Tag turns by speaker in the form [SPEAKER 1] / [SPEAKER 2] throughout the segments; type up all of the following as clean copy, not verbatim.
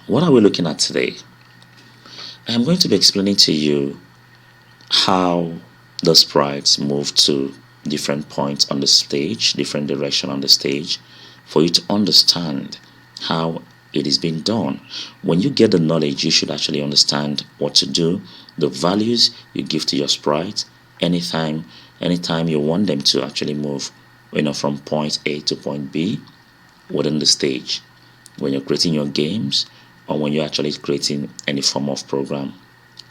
[SPEAKER 1] What are we looking at today? I am going to be explaining to you how the sprites move to different points on the stage, different direction on the stage, for you to understand how it is being done. When you get the knowledge, you should actually understand what to do, the values you give to your sprites anytime you want them to actually move, from point A to point B within the stage. When you're creating your games or when you're actually creating any form of program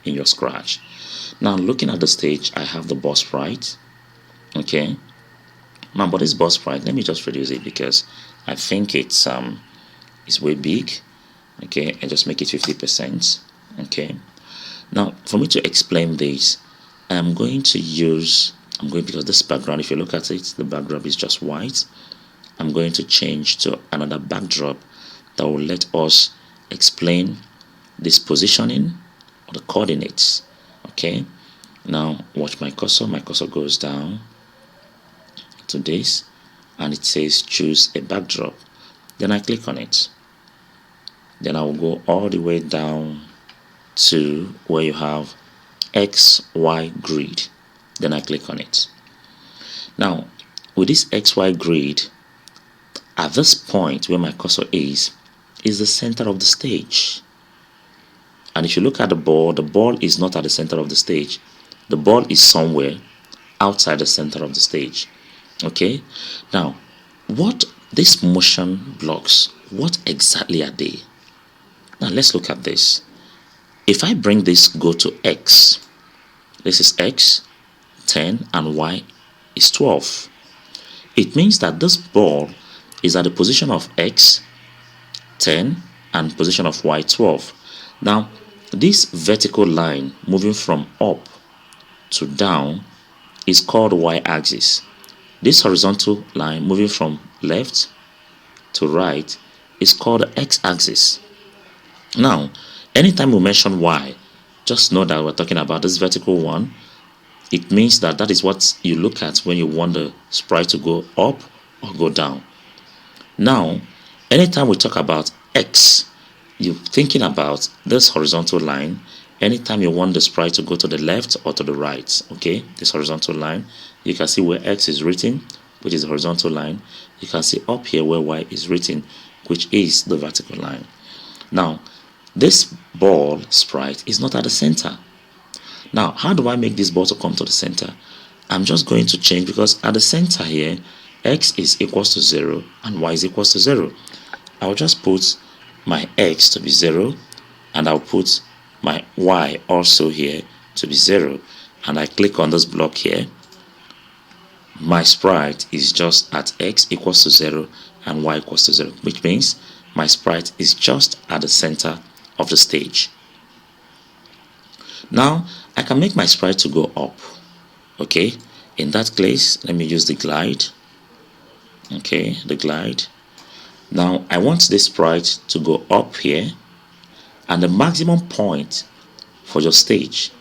[SPEAKER 1] in your Scratch. Now, looking at the stage, I have the boss sprite. Okay. Now, but this boss sprite, let me just reduce it because I think it's way big. Okay, and just make it 50%. Okay. Now, for me to explain this, because this background, if you look at it, the background is just white. I'm going to change to another backdrop that will let us explain this positioning or the coordinates. Okay, now watch my cursor. My cursor goes down to this and it says choose a backdrop. Then I click on it. Then I will go all the way down to where you have XY grid. Then I click on it. Now with this XY grid, at this point where my cursor is the center of the stage. And if you look at the ball is not at the center of the stage. The ball is somewhere outside the center of the stage. Okay, now what these motion blocks, what exactly are they? Now let's look at this. If I bring this go to X, this is X 10 and Y is 12. It means that this ball is at the position of X 10 and position of Y 12. Now this vertical line moving from up to down is called Y-axis. This horizontal line moving from left to right is called the X-axis. Now, anytime we mention Y, just know that we're talking about this vertical one. It means that is what you look at when you want the sprite to go up or go down. Now, anytime we talk about X, you're thinking about this horizontal line. Anytime you want the sprite to go to the left or to the right, okay, this horizontal line, you can see where X is written, which is the horizontal line. You can see up here where Y is written, which is the vertical line. Now, this ball sprite is not at the center. Now, how do I make this ball to come to the center? I'm just going to change, because at the center here, X is equals to 0 and Y is equals to 0. I'll just put my X to be 0 and I'll put my Y also here to be 0, and I click on this block here. My sprite is just at X equals to 0 and Y equals to 0, which means my sprite is just at the center of the stage. Now I can make my sprite to go up. Okay, in that case, let me use the glide. Okay, the glide. Now I want this sprite to go up here, and the maximum point for your stage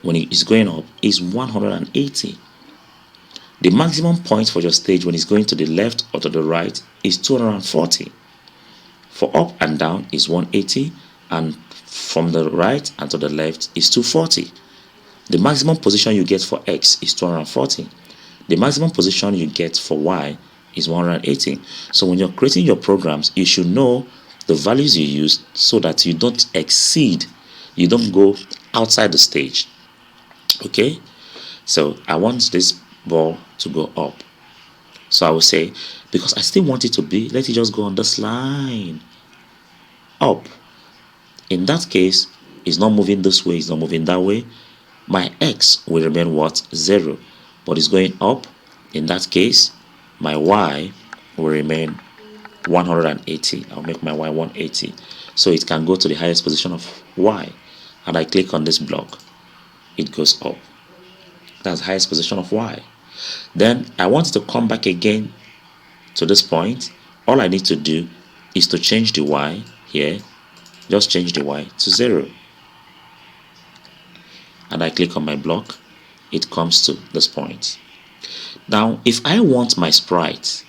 [SPEAKER 1] when it is going up is 180. The maximum point for your stage when it's going to the left or to the right is 240. For up and down is 180, and from the right and to the left is 240. The maximum position you get for X is 240. The maximum position you get for Y is 180. So when you're creating your programs, you should know the values you use so that you don't exceed, you don't go outside the stage. Okay, so I want this ball to go up. So I will say, because I still want it to be, let it just go on this line up. In that case, it's not moving this way, it's not moving that way. My X will remain what? 0, but it's going up. In that case, my Y will remain 180. I'll make my Y 180, so it can go to the highest position of Y, and I click on this block, it goes up. That's the highest position of Y. Then I want it to come back again to this point. All I need to do is to change the Y here, just change the Y to 0, and I click on my block, it comes to this point. Now if I want my sprite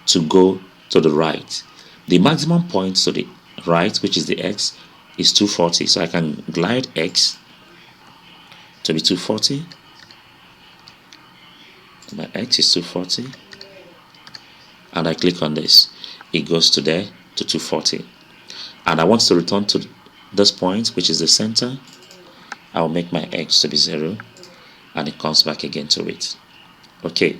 [SPEAKER 1] to go to the right, the maximum point to the right, which is the X, is 240. So I can glide X to be 240. My X is 240. And I click on this. It goes to there to 240. And I want to return to this point, which is the center. I'll make my X to be 0. And it comes back again to it. Okay.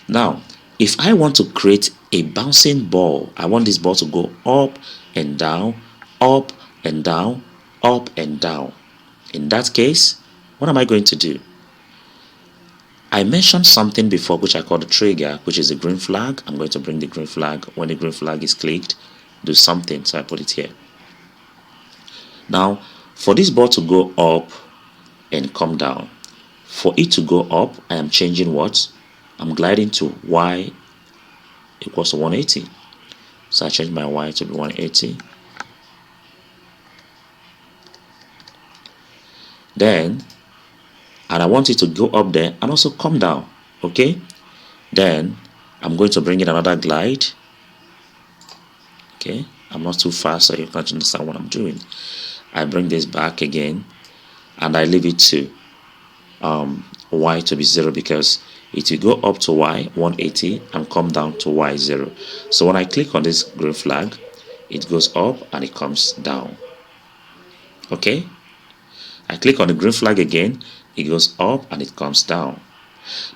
[SPEAKER 1] Now, if I want to create a bouncing ball, I want this ball to go up and down, up and down, up and down. In that case, what am I going to do? I mentioned something before which I call the trigger, which is the green flag. I'm going to bring the green flag. When the green flag is clicked, do something. So I put it here. Now, for this ball to go up and come down, for it to go up, I am changing what? I'm gliding to y equals to 180. So I change my y to be 180. Then, and I want it to go up there and also come down. Okay? Then, I'm going to bring in another glide. Okay? I'm not too fast so you can't understand what I'm doing. I bring this back again and I leave it to y to be 0 because it will go up to y 180 and come down to y 0. So when I click on this green flag, it goes up and it comes down. Okay? I click on the green flag again, it goes up and it comes down.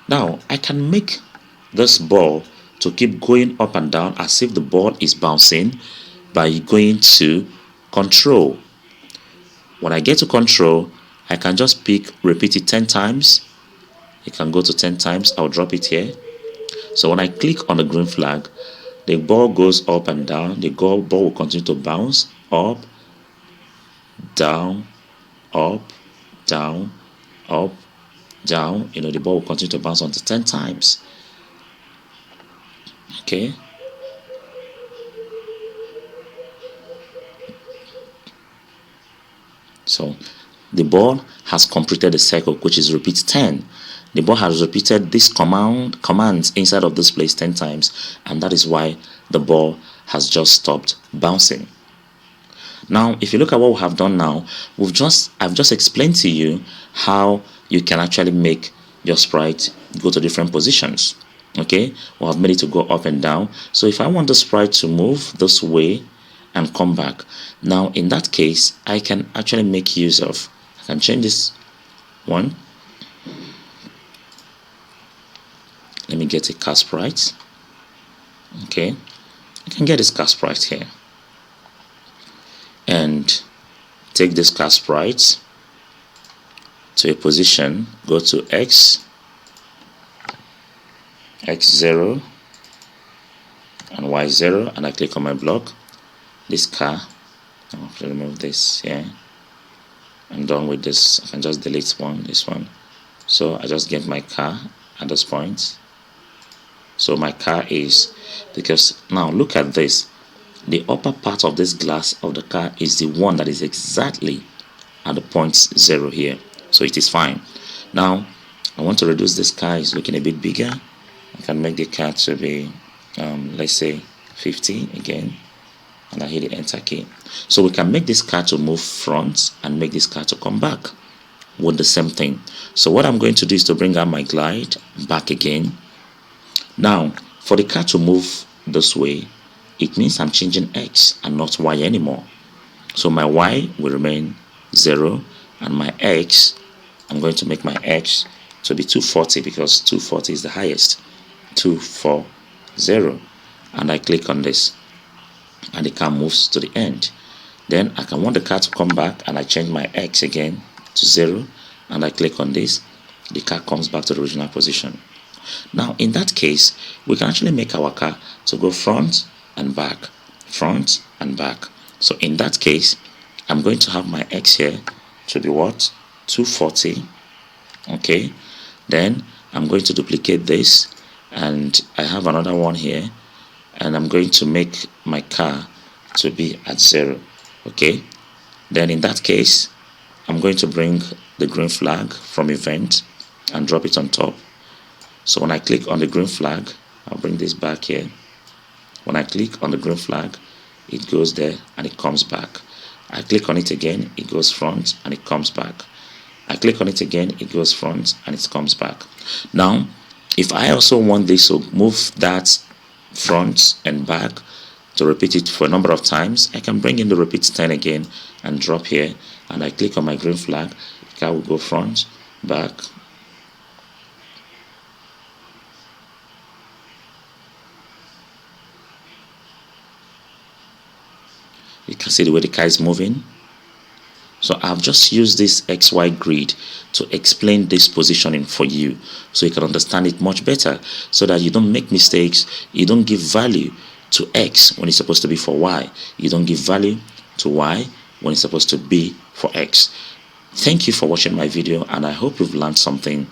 [SPEAKER 1] Now I can make this ball to keep going up and down as if the ball is bouncing by going to control. When I get to control, I can just repeat it 10 times. It can go to 10 times. I'll drop it here. So when I click on the green flag, the ball goes up and down. The ball will continue to bounce up, down, up, down, up, down. You know, the ball will continue to bounce until 10 times. Okay. So the ball has completed the cycle, which is repeat 10. The ball has repeated this commands inside of this place 10 times, and that is why the ball has just stopped bouncing. Now, if you look at what we have done now, I've just explained to you how you can actually make your sprite go to different positions. Okay, we have made it to go up and down. So if I want the sprite to move this way and come back, now in that case, I can actually make use of, I can change this one. Let me get a car sprite. Okay, I can get this car sprite here and take this car sprite to a position, go to X, X0 and Y0, and I click on my block. This car, I have to remove this here. I'm done with this. I can just delete this one. So I just get my car at this point. So my car is, because now look at this, the upper part of this glass of the car is the one that is exactly at the point 0 here. So it is fine. Now I want to reduce this car. It's looking a bit bigger. I can make the car to be let's say 50 again, and I hit the enter key. So we can make this car to move front and make this car to come back with the same thing. So what I'm going to do is to bring out my glide back again. Now for the car to move this way, it means I'm changing X and not Y anymore. So my Y will remain 0 and my X, I'm going to make my X to be 240 because 240 is the highest. 240, and I click on this and the car moves to the end. Then I can want the car to come back and I change my X again to 0 and I click on this. The car comes back to the original position. Now in that case, we can actually make our car to go front and back, front and back. So in that case, I'm going to have my X here to be what? 240. Okay, then I'm going to duplicate this and I have another one here, and I'm going to make my car to be at 0. Okay, then in that case, I'm going to bring the green flag from event and drop it on top. So when I click on the green flag, I'll bring this back here. When I click on the green flag, it goes there and it comes back. I click on it again, it goes front and it comes back. I click on it again, it goes front and it comes back. Now, if I also want this to move that front and back, to repeat it for a number of times, I can bring in the repeat 10 again and drop here, and I click on my green flag. The car will go front, back. You can see the way the car is moving. So I've just used this XY grid to explain this positioning for you so you can understand it much better, so that you don't make mistakes, you don't give value to X when it's supposed to be for Y, you don't give value to Y when it's supposed to be for X. Thank you for watching my video, and I hope you've learned something.